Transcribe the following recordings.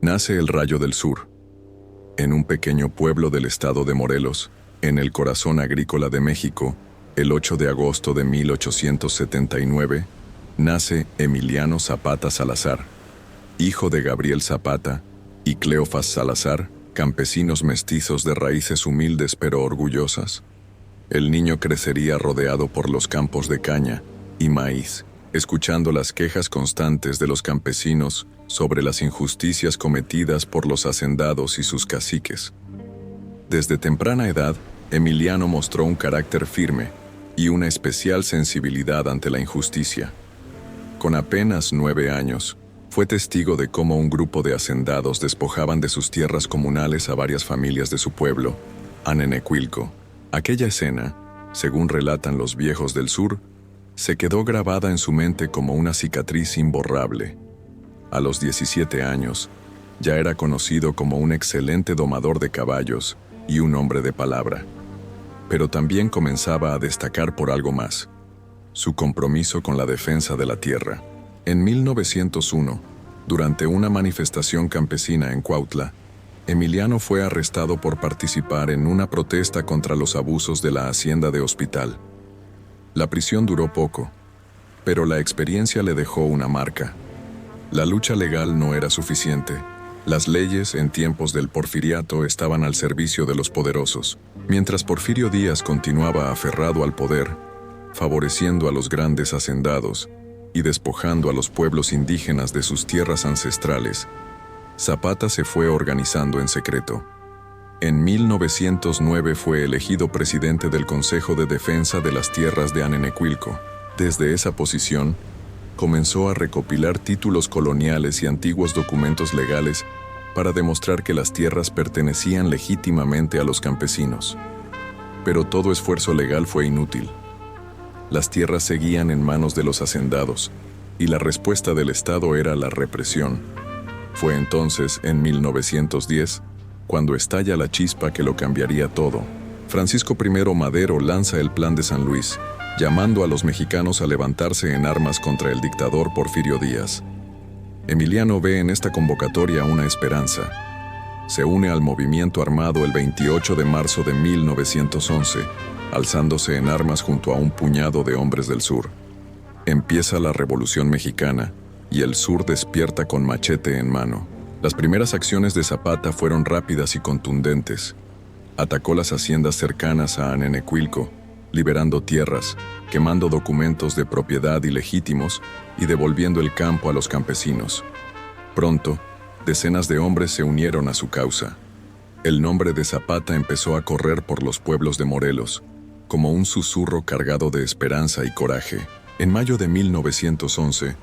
Nace el Rayo del Sur. En un pequeño pueblo del estado de Morelos, en el corazón agrícola de México, el 8 de agosto de 1879, nace Emiliano Zapata Salazar, hijo de Gabriel Zapata y Cleofas Salazar, campesinos mestizos de raíces humildes pero orgullosas. El niño crecería rodeado por los campos de caña y maíz, escuchando las quejas constantes de los campesinos sobre las injusticias cometidas por los hacendados y sus caciques. Desde temprana edad, Emiliano mostró un carácter firme y una especial sensibilidad ante la injusticia. Con apenas 9 años, fue testigo de cómo un grupo de hacendados despojaban de sus tierras comunales a varias familias de su pueblo, Anenecuilco. Aquella escena, según relatan los viejos del sur, se quedó grabada en su mente como una cicatriz imborrable. A los 17 años, ya era conocido como un excelente domador de caballos y un hombre de palabra. Pero también comenzaba a destacar por algo más: su compromiso con la defensa de la tierra. En 1901, durante una manifestación campesina en Cuautla, Emiliano fue arrestado por participar en una protesta contra los abusos de la hacienda de Hospital. La prisión duró poco, pero la experiencia le dejó una marca. La lucha legal no era suficiente. Las leyes en tiempos del porfiriato estaban al servicio de los poderosos, mientras Porfirio Díaz continuaba aferrado al poder, favoreciendo a los grandes hacendados y despojando a los pueblos indígenas de sus tierras ancestrales. Zapata se fue organizando en secreto. En 1909 fue elegido presidente del Consejo de Defensa de las Tierras de Anenecuilco. Desde esa posición, comenzó a recopilar títulos coloniales y antiguos documentos legales para demostrar que las tierras pertenecían legítimamente a los campesinos. Pero todo esfuerzo legal fue inútil. Las tierras seguían en manos de los hacendados, y la respuesta del Estado era la represión. Fue entonces, en 1910, cuando estalla la chispa que lo cambiaría todo. Francisco I. Madero lanza el Plan de San Luis, llamando a los mexicanos a levantarse en armas contra el dictador Porfirio Díaz. Emiliano ve en esta convocatoria una esperanza. Se une al movimiento armado el 28 de marzo de 1911, alzándose en armas junto a un puñado de hombres del sur. Empieza la Revolución Mexicana, y el sur despierta con machete en mano. Las primeras acciones de Zapata fueron rápidas y contundentes. Atacó las haciendas cercanas a Anenecuilco, liberando tierras, quemando documentos de propiedad ilegítimos y devolviendo el campo a los campesinos. Pronto, decenas de hombres se unieron a su causa. El nombre de Zapata empezó a correr por los pueblos de Morelos, como un susurro cargado de esperanza y coraje. En mayo de 1911,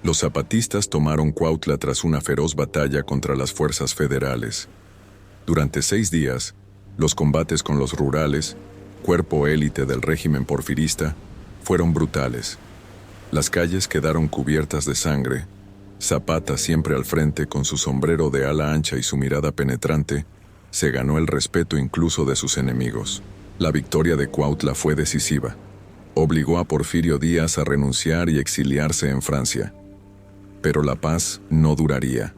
los zapatistas tomaron Cuautla tras una feroz batalla contra las fuerzas federales. Durante 6 días, los combates con los rurales, cuerpo élite del régimen porfirista, fueron brutales. Las calles quedaron cubiertas de sangre. Zapata, siempre al frente con su sombrero de ala ancha y su mirada penetrante, se ganó el respeto incluso de sus enemigos. La victoria de Cuautla fue decisiva. Obligó a Porfirio Díaz a renunciar y exiliarse en Francia. Pero la paz no duraría.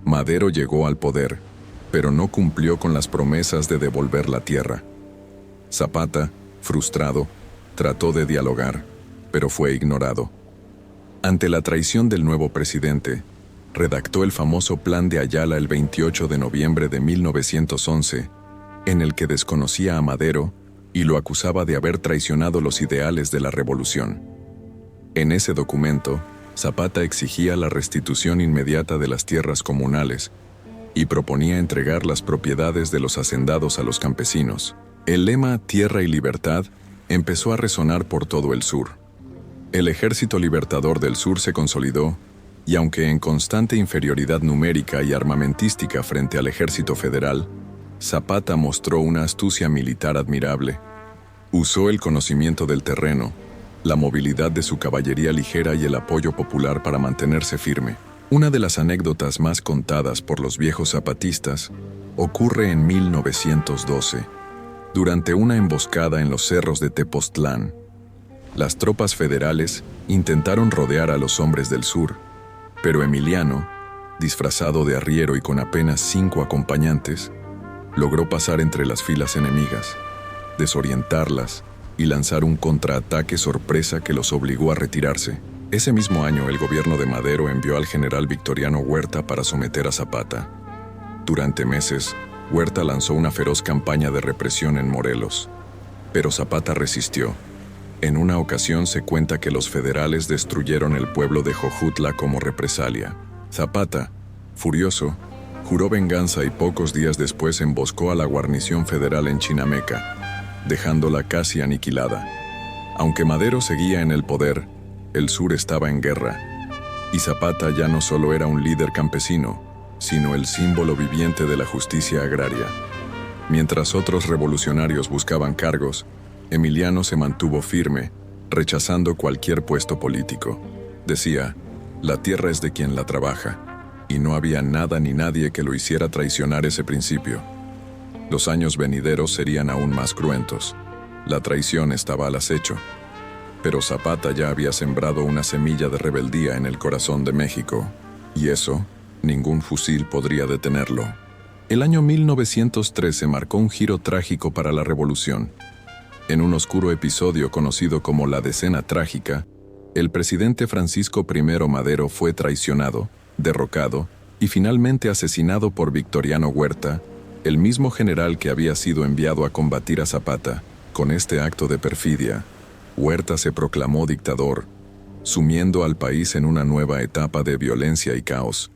Madero llegó al poder, pero no cumplió con las promesas de devolver la tierra. Zapata, frustrado, trató de dialogar, pero fue ignorado. Ante la traición del nuevo presidente, redactó el famoso Plan de Ayala el 28 de noviembre de 1911, en el que desconocía a Madero y lo acusaba de haber traicionado los ideales de la revolución. En ese documento, Zapata exigía la restitución inmediata de las tierras comunales y proponía entregar las propiedades de los hacendados a los campesinos. El lema Tierra y Libertad empezó a resonar por todo el sur. El Ejército Libertador del Sur se consolidó, y aunque en constante inferioridad numérica y armamentística frente al Ejército Federal, Zapata mostró una astucia militar admirable. Usó el conocimiento del terreno, la movilidad de su caballería ligera y el apoyo popular para mantenerse firme. Una de las anécdotas más contadas por los viejos zapatistas ocurre en 1912, durante una emboscada en los cerros de Tepoztlán. Las tropas federales intentaron rodear a los hombres del sur, pero Emiliano, disfrazado de arriero y con apenas 5 acompañantes, logró pasar entre las filas enemigas, desorientarlas y lanzar un contraataque sorpresa que los obligó a retirarse. Ese mismo año, el gobierno de Madero envió al general Victoriano Huerta para someter a Zapata. Durante meses, Huerta lanzó una feroz campaña de represión en Morelos, pero Zapata resistió. En una ocasión se cuenta que los federales destruyeron el pueblo de Jojutla como represalia. Zapata, furioso, juró venganza y pocos días después emboscó a la guarnición federal en Chinameca, dejándola casi aniquilada. Aunque Madero seguía en el poder, el sur estaba en guerra, y Zapata ya no solo era un líder campesino, sino el símbolo viviente de la justicia agraria. Mientras otros revolucionarios buscaban cargos, Emiliano se mantuvo firme, rechazando cualquier puesto político. Decía, la tierra es de quien la trabaja, y no había nada ni nadie que lo hiciera traicionar ese principio. Los años venideros serían aún más cruentos. La traición estaba al acecho. Pero Zapata ya había sembrado una semilla de rebeldía en el corazón de México, y eso, ningún fusil podría detenerlo. El año 1913 marcó un giro trágico para la revolución. En un oscuro episodio conocido como la Decena Trágica, el presidente Francisco I. Madero fue traicionado, derrocado y finalmente asesinado por Victoriano Huerta, el mismo general que había sido enviado a combatir a Zapata. Con este acto de perfidia, Huerta se proclamó dictador, sumiendo al país en una nueva etapa de violencia y caos.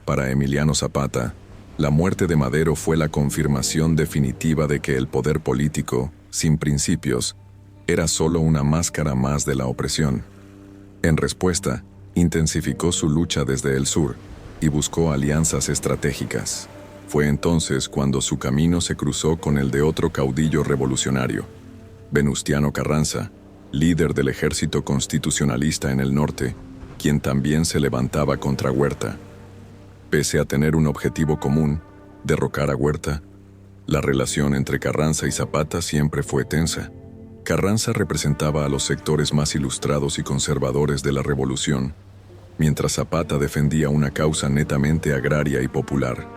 Para Emiliano Zapata, la muerte de Madero fue la confirmación definitiva de que el poder político, sin principios, era solo una máscara más de la opresión. En respuesta, intensificó su lucha desde el sur y buscó alianzas estratégicas. Fue entonces cuando su camino se cruzó con el de otro caudillo revolucionario, Venustiano Carranza, líder del ejército constitucionalista en el norte, quien también se levantaba contra Huerta. Pese a tener un objetivo común, derrocar a Huerta, la relación entre Carranza y Zapata siempre fue tensa. Carranza representaba a los sectores más ilustrados y conservadores de la revolución, mientras Zapata defendía una causa netamente agraria y popular.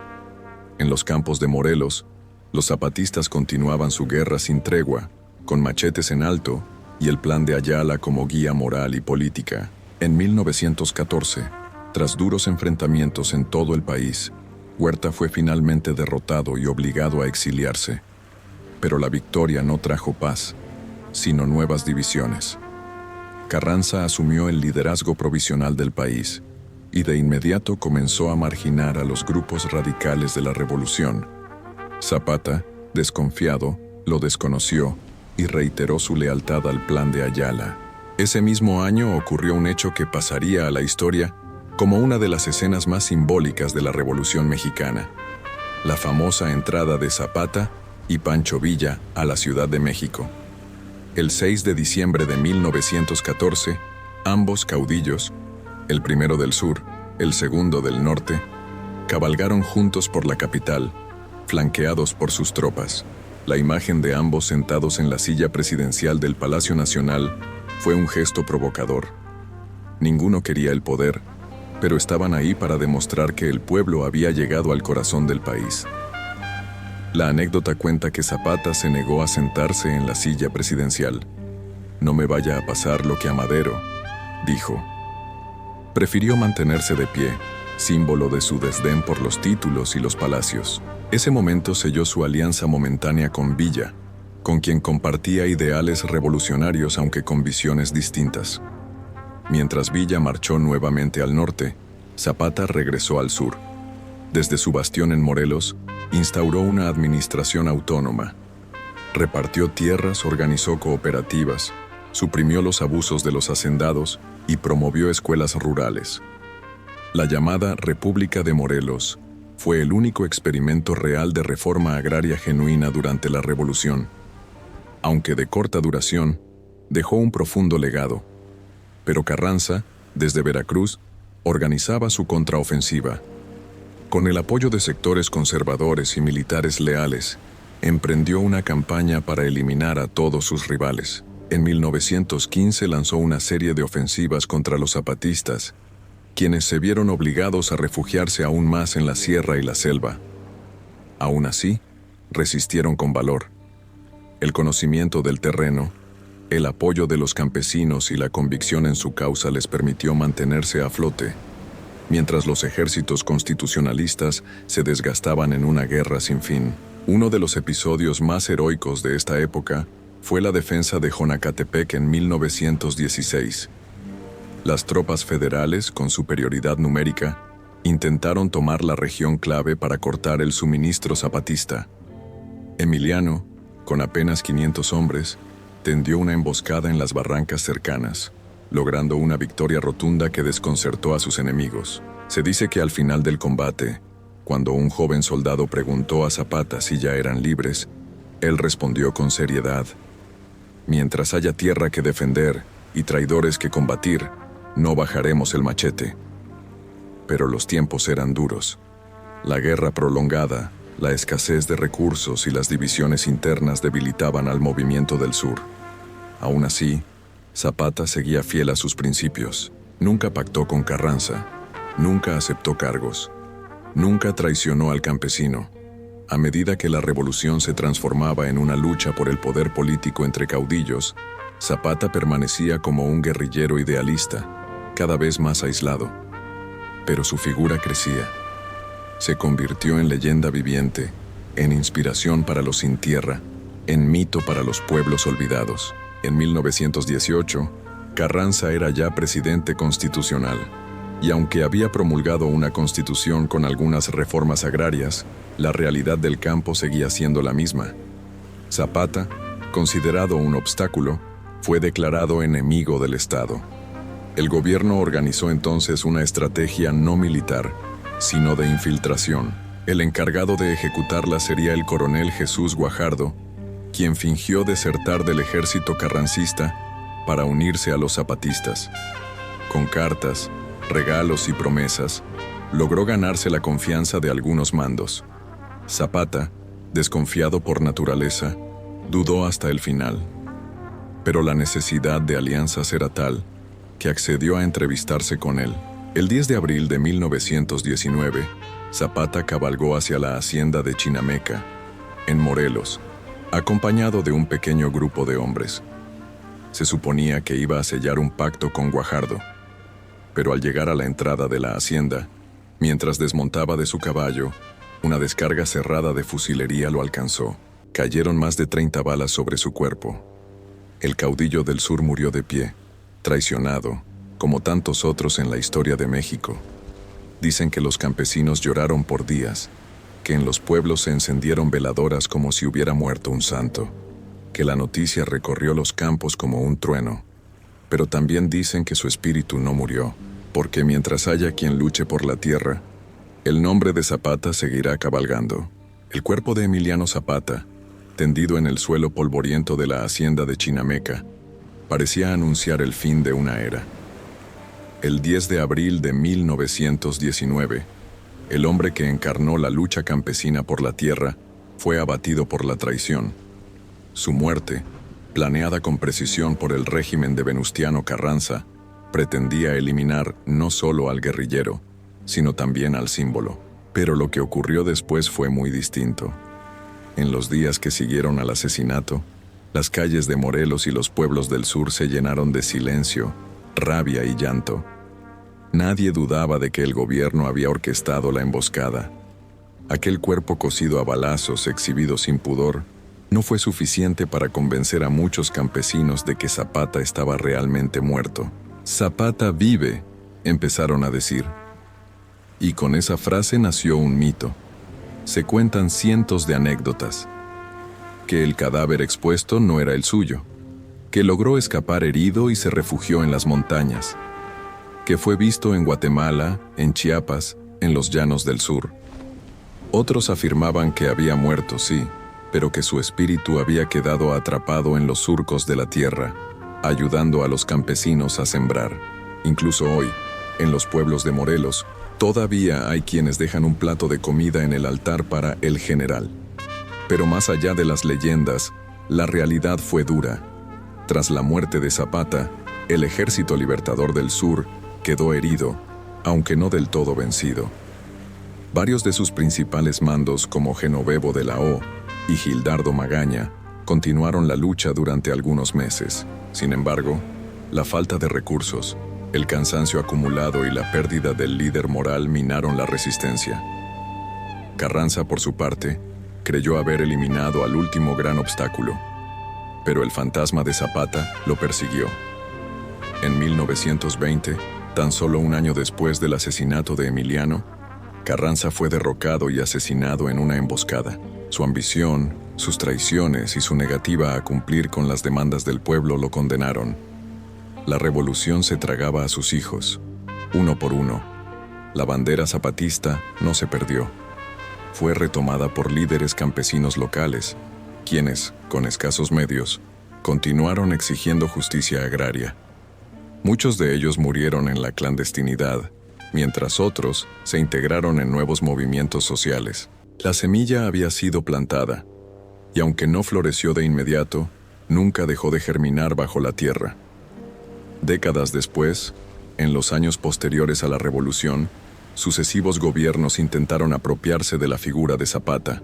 En los campos de Morelos, los zapatistas continuaban su guerra sin tregua, con machetes en alto y el plan de Ayala como guía moral y política. En 1914, tras duros enfrentamientos en todo el país, Huerta fue finalmente derrotado y obligado a exiliarse. Pero la victoria no trajo paz, sino nuevas divisiones. Carranza asumió el liderazgo provisional del país y de inmediato comenzó a marginar a los grupos radicales de la revolución. Zapata, desconfiado, lo desconoció y reiteró su lealtad al plan de Ayala. Ese mismo año ocurrió un hecho que pasaría a la historia como una de las escenas más simbólicas de la Revolución Mexicana: la famosa entrada de Zapata y Pancho Villa a la Ciudad de México. El 6 de diciembre de 1914, ambos caudillos, el primero del sur, el segundo del norte, cabalgaron juntos por la capital, flanqueados por sus tropas. La imagen de ambos sentados en la silla presidencial del Palacio Nacional fue un gesto provocador. Ninguno quería el poder, pero estaban ahí para demostrar que el pueblo había llegado al corazón del país. La anécdota cuenta que Zapata se negó a sentarse en la silla presidencial. «No me vaya a pasar lo que a Madero», dijo. Prefirió mantenerse de pie, símbolo de su desdén por los títulos y los palacios. Ese momento selló su alianza momentánea con Villa, con quien compartía ideales revolucionarios aunque con visiones distintas. Mientras Villa marchó nuevamente al norte, Zapata regresó al sur. Desde su bastión en Morelos, instauró una administración autónoma. Repartió tierras, organizó cooperativas, suprimió los abusos de los hacendados y promovió escuelas rurales. La llamada República de Morelos fue el único experimento real de reforma agraria genuina durante la Revolución. Aunque de corta duración, dejó un profundo legado. Pero Carranza, desde Veracruz, organizaba su contraofensiva. Con el apoyo de sectores conservadores y militares leales, emprendió una campaña para eliminar a todos sus rivales. En 1915 lanzó una serie de ofensivas contra los zapatistas, quienes se vieron obligados a refugiarse aún más en la sierra y la selva. Aún así, resistieron con valor. El conocimiento del terreno, el apoyo de los campesinos y la convicción en su causa les permitió mantenerse a flote, mientras los ejércitos constitucionalistas se desgastaban en una guerra sin fin. Uno de los episodios más heroicos de esta época fue la defensa de Jonacatepec en 1916. Las tropas federales, con superioridad numérica, intentaron tomar la región clave para cortar el suministro zapatista. Emiliano, con apenas 500 hombres, tendió una emboscada en las barrancas cercanas, logrando una victoria rotunda que desconcertó a sus enemigos. Se dice que al final del combate, cuando un joven soldado preguntó a Zapata si ya eran libres, él respondió con seriedad: «Mientras haya tierra que defender y traidores que combatir, no bajaremos el machete». Pero los tiempos eran duros. La guerra prolongada, la escasez de recursos y las divisiones internas debilitaban al movimiento del sur. Aún así, Zapata seguía fiel a sus principios. Nunca pactó con Carranza, nunca aceptó cargos, nunca traicionó al campesino. A medida que la revolución se transformaba en una lucha por el poder político entre caudillos, Zapata permanecía como un guerrillero idealista, cada vez más aislado. Pero su figura crecía. Se convirtió en leyenda viviente, en inspiración para los sin tierra, en mito para los pueblos olvidados. En 1918, Carranza era ya presidente constitucional, y aunque había promulgado una constitución con algunas reformas agrarias, la realidad del campo seguía siendo la misma. Zapata, considerado un obstáculo, fue declarado enemigo del Estado. El gobierno organizó entonces una estrategia no militar, sino de infiltración. El encargado de ejecutarla sería el coronel Jesús Guajardo, quien fingió desertar del ejército carrancista para unirse a los zapatistas. Con cartas, regalos y promesas, logró ganarse la confianza de algunos mandos. Zapata, desconfiado por naturaleza, dudó hasta el final. Pero la necesidad de alianzas era tal que accedió a entrevistarse con él. El 10 de abril de 1919, Zapata cabalgó hacia la hacienda de Chinameca, en Morelos, acompañado de un pequeño grupo de hombres. Se suponía que iba a sellar un pacto con Guajardo, pero al llegar a la entrada de la hacienda, mientras desmontaba de su caballo, una descarga cerrada de fusilería lo alcanzó. Cayeron más de 30 balas sobre su cuerpo. El caudillo del sur murió de pie, traicionado, como tantos otros en la historia de México. Dicen que los campesinos lloraron por días, que en los pueblos se encendieron veladoras como si hubiera muerto un santo, que la noticia recorrió los campos como un trueno. Pero también dicen que su espíritu no murió, porque mientras haya quien luche por la tierra, el nombre de Zapata seguirá cabalgando. El cuerpo de Emiliano Zapata, tendido en el suelo polvoriento de la hacienda de Chinameca, parecía anunciar el fin de una era. El 10 de abril de 1919, el hombre que encarnó la lucha campesina por la tierra fue abatido por la traición. Su muerte, planeada con precisión por el régimen de Venustiano Carranza, pretendía eliminar no solo al guerrillero, sino también al símbolo. Pero lo que ocurrió después fue muy distinto. En los días que siguieron al asesinato, las calles de Morelos y los pueblos del sur se llenaron de silencio, rabia y llanto. Nadie dudaba de que el gobierno había orquestado la emboscada. Aquel cuerpo cocido a balazos, exhibido sin pudor, no fue suficiente para convencer a muchos campesinos de que Zapata estaba realmente muerto. «Zapata vive», empezaron a decir. Y con esa frase nació un mito. Se cuentan cientos de anécdotas. Que el cadáver expuesto no era el suyo, que logró escapar herido y se refugió en las montañas, que fue visto en Guatemala, en Chiapas, en los llanos del sur. Otros afirmaban que había muerto, sí, pero que su espíritu había quedado atrapado en los surcos de la tierra, ayudando a los campesinos a sembrar. Incluso hoy, en los pueblos de Morelos, todavía hay quienes dejan un plato de comida en el altar para el general. Pero más allá de las leyendas, la realidad fue dura. Tras la muerte de Zapata, el Ejército Libertador del Sur quedó herido, aunque no del todo vencido. Varios de sus principales mandos, como Genovevo de la O y Gildardo Magaña, continuaron la lucha durante algunos meses. Sin embargo, la falta de recursos, el cansancio acumulado y la pérdida del líder moral minaron la resistencia. Carranza, por su parte, creyó haber eliminado al último gran obstáculo, pero el fantasma de Zapata lo persiguió. En 1920, tan solo un año después del asesinato de Emiliano, Carranza fue derrocado y asesinado en una emboscada. Su ambición, sus traiciones y su negativa a cumplir con las demandas del pueblo lo condenaron. La revolución se tragaba a sus hijos, uno por uno. La bandera zapatista no se perdió. Fue retomada por líderes campesinos locales, quienes, con escasos medios, continuaron exigiendo justicia agraria. Muchos de ellos murieron en la clandestinidad, mientras otros se integraron en nuevos movimientos sociales. La semilla había sido plantada, y aunque no floreció de inmediato, nunca dejó de germinar bajo la tierra. Décadas después, en los años posteriores a la revolución, sucesivos gobiernos intentaron apropiarse de la figura de Zapata.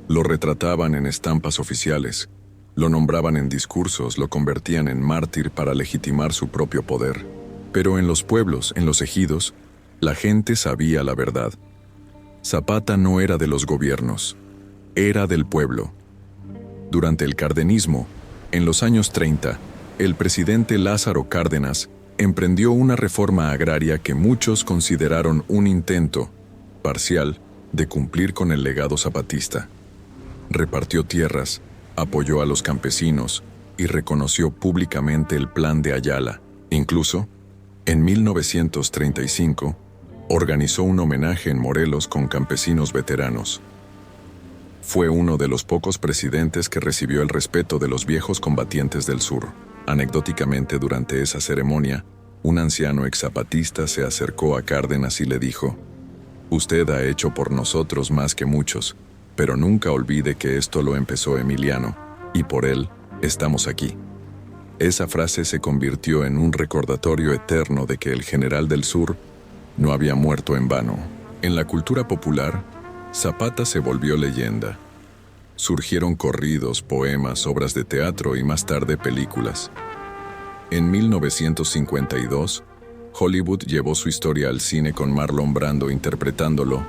Lo retrataban en estampas oficiales, lo nombraban en discursos, lo convertían en mártir para legitimar su propio poder. Pero en los pueblos, en los ejidos, la gente sabía la verdad. Zapata no era de los gobiernos, era del pueblo. Durante el cardenismo, en los años 30, el presidente Lázaro Cárdenas emprendió una reforma agraria que muchos consideraron un intento, parcial, de cumplir con el legado zapatista. Repartió tierras, apoyó a los campesinos y reconoció públicamente el Plan de Ayala. Incluso, en 1935, organizó un homenaje en Morelos con campesinos veteranos. Fue uno de los pocos presidentes que recibió el respeto de los viejos combatientes del sur. Anecdóticamente, durante esa ceremonia, un anciano exzapatista se acercó a Cárdenas y le dijo: «Usted ha hecho por nosotros más que muchos, pero nunca olvide que esto lo empezó Emiliano, y por él estamos aquí». Esa frase se convirtió en un recordatorio eterno de que el general del sur no había muerto en vano. En la cultura popular, Zapata se volvió leyenda. Surgieron corridos, poemas, obras de teatro y más tarde películas. En 1952, Hollywood llevó su historia al cine con Marlon Brando interpretándolo,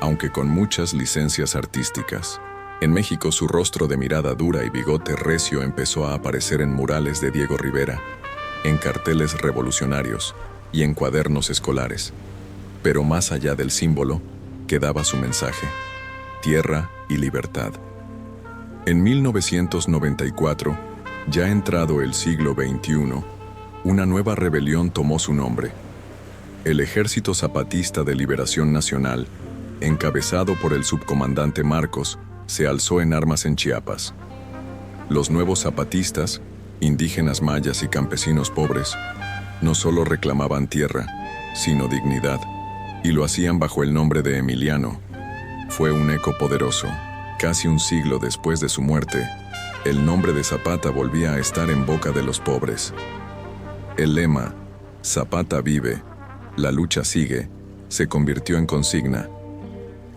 aunque con muchas licencias artísticas. En México, su rostro de mirada dura y bigote recio empezó a aparecer en murales de Diego Rivera, en carteles revolucionarios y en cuadernos escolares. Pero más allá del símbolo, quedaba su mensaje: tierra y libertad. En 1994, ya entrado el siglo XXI, una nueva rebelión tomó su nombre. El Ejército Zapatista de Liberación Nacional, encabezado por el subcomandante Marcos, se alzó en armas en Chiapas. Los nuevos zapatistas, indígenas mayas y campesinos pobres, no solo reclamaban tierra, sino dignidad, y lo hacían bajo el nombre de Emiliano. Fue un eco poderoso. Casi un siglo después de su muerte, el nombre de Zapata volvía a estar en boca de los pobres. El lema, Zapata vive, la lucha sigue, se convirtió en consigna.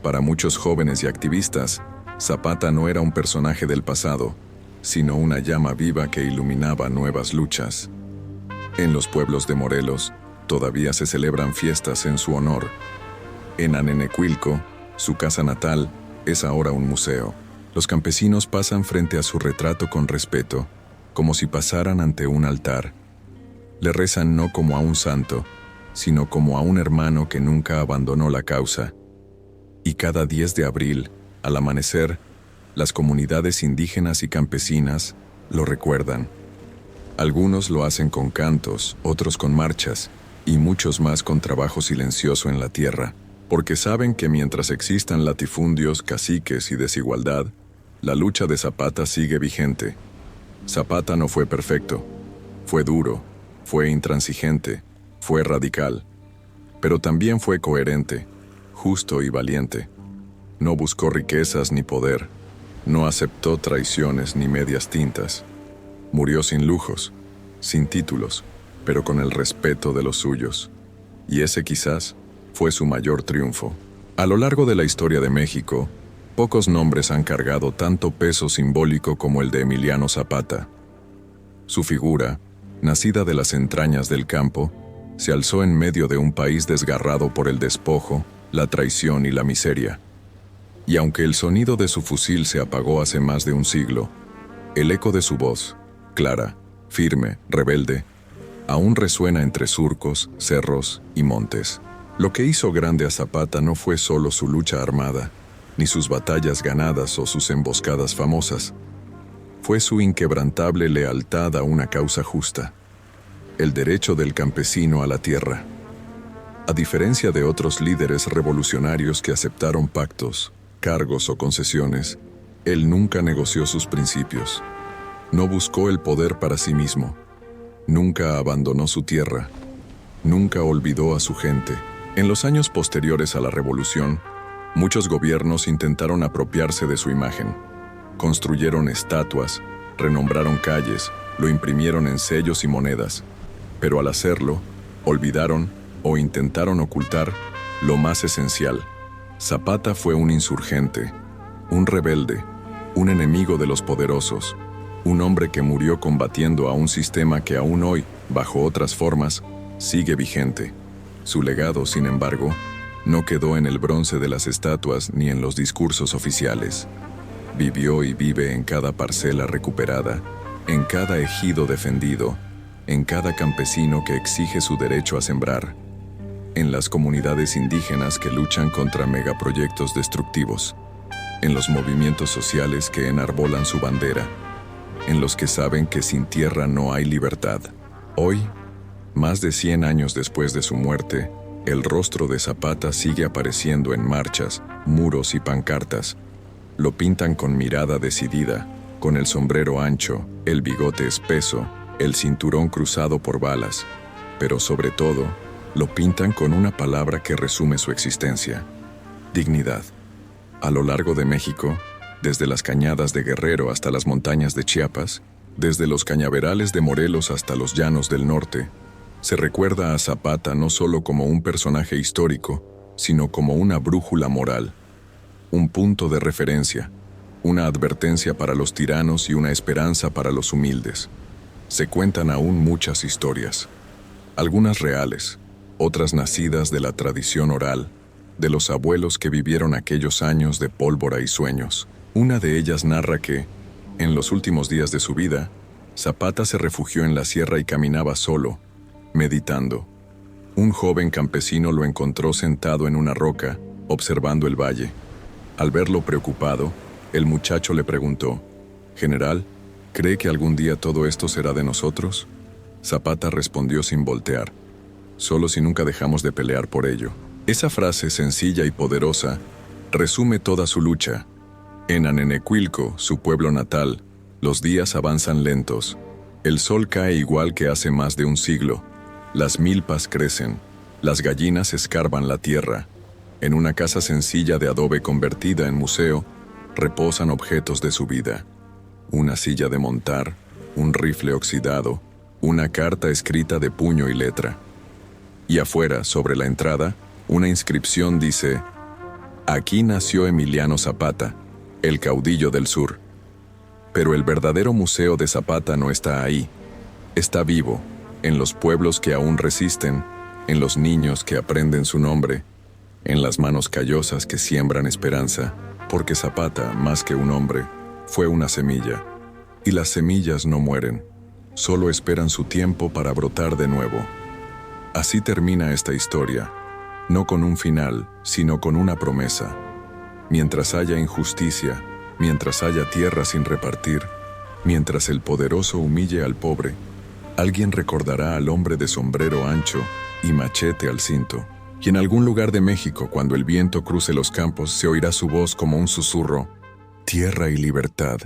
Para muchos jóvenes y activistas, Zapata no era un personaje del pasado, sino una llama viva que iluminaba nuevas luchas. En los pueblos de Morelos, todavía se celebran fiestas en su honor. En Anenecuilco, su casa natal, es ahora un museo. Los campesinos pasan frente a su retrato con respeto, como si pasaran ante un altar. Le rezan no como a un santo, sino como a un hermano que nunca abandonó la causa. Y cada 10 de abril, al amanecer, las comunidades indígenas y campesinas lo recuerdan. Algunos lo hacen con cantos, otros con marchas, y muchos más con trabajo silencioso en la tierra, porque saben que mientras existan latifundios, caciques y desigualdad, la lucha de Zapata sigue vigente. Zapata no fue perfecto, fue duro, fue intransigente, fue radical, pero también fue coherente, justo y valiente. No buscó riquezas ni poder, no aceptó traiciones ni medias tintas. Murió sin lujos, sin títulos, pero con el respeto de los suyos. y ese quizás fue su mayor triunfo. A lo largo de la historia de México, pocos nombres han cargado tanto peso simbólico como el de Emiliano Zapata. Su figura, nacida de las entrañas del campo, se alzó en medio de un país desgarrado por el despojo, la traición y la miseria. Y aunque el sonido de su fusil se apagó hace más de un siglo, el eco de su voz, clara, firme, rebelde, aún resuena entre surcos, cerros y montes. Lo que hizo grande a Zapata no fue solo su lucha armada, ni sus batallas ganadas o sus emboscadas famosas. Fue su inquebrantable lealtad a una causa justa, el derecho del campesino a la tierra. A diferencia de otros líderes revolucionarios que aceptaron pactos, cargos o concesiones, él nunca negoció sus principios. No buscó el poder para sí mismo. Nunca abandonó su tierra. Nunca olvidó a su gente. En los años posteriores a la revolución, muchos gobiernos intentaron apropiarse de su imagen. Construyeron estatuas, renombraron calles, lo imprimieron en sellos y monedas. Pero al hacerlo, olvidaron o intentaron ocultar lo más esencial. Zapata fue un insurgente, un rebelde, un enemigo de los poderosos, un hombre que murió combatiendo a un sistema que aún hoy, bajo otras formas, sigue vigente. Su legado, sin embargo, no quedó en el bronce de las estatuas ni en los discursos oficiales. Vivió y vive en cada parcela recuperada, en cada ejido defendido, en cada campesino que exige su derecho a sembrar, en las comunidades indígenas que luchan contra megaproyectos destructivos, en los movimientos sociales que enarbolan su bandera, en los que saben que sin tierra no hay libertad. Hoy, más de 100 años después de su muerte, el rostro de Zapata sigue apareciendo en marchas, muros y pancartas. Lo pintan con mirada decidida, con el sombrero ancho, el bigote espeso, el cinturón cruzado por balas, pero sobre todo, lo pintan con una palabra que resume su existencia: dignidad. A lo largo de México, desde las cañadas de Guerrero hasta las montañas de Chiapas, desde los cañaverales de Morelos hasta los llanos del norte, se recuerda a Zapata no solo como un personaje histórico, sino como una brújula moral, un punto de referencia, una advertencia para los tiranos y una esperanza para los humildes. Se cuentan aún muchas historias, algunas reales, otras nacidas de la tradición oral, de los abuelos que vivieron aquellos años de pólvora y sueños. Una de ellas narra que, en los últimos días de su vida, Zapata se refugió en la sierra y caminaba solo, meditando. Un joven campesino lo encontró sentado en una roca, observando el valle. Al verlo preocupado, el muchacho le preguntó: «General, ¿cree que algún día todo esto será de nosotros?». Zapata respondió sin voltear: «Solo si nunca dejamos de pelear por ello». Esa frase sencilla y poderosa resume toda su lucha. En Anenecuilco, su pueblo natal, los días avanzan lentos. El sol cae igual que hace más de un siglo. Las milpas crecen, las gallinas escarban la tierra. En una casa sencilla de adobe convertida en museo, reposan objetos de su vida. Una silla de montar, un rifle oxidado, una carta escrita de puño y letra. Y afuera, sobre la entrada, una inscripción dice: «Aquí nació Emiliano Zapata, el caudillo del sur». Pero el verdadero museo de Zapata no está ahí. Está vivo, en los pueblos que aún resisten, en los niños que aprenden su nombre, en las manos callosas que siembran esperanza, porque Zapata, más que un hombre, fue una semilla. Y las semillas no mueren, solo esperan su tiempo para brotar de nuevo. Así termina esta historia, no con un final, sino con una promesa. Mientras haya injusticia, mientras haya tierra sin repartir, mientras el poderoso humille al pobre, alguien recordará al hombre de sombrero ancho y machete al cinto. Y en algún lugar de México, cuando el viento cruce los campos, se oirá su voz como un susurro: «Tierra y libertad».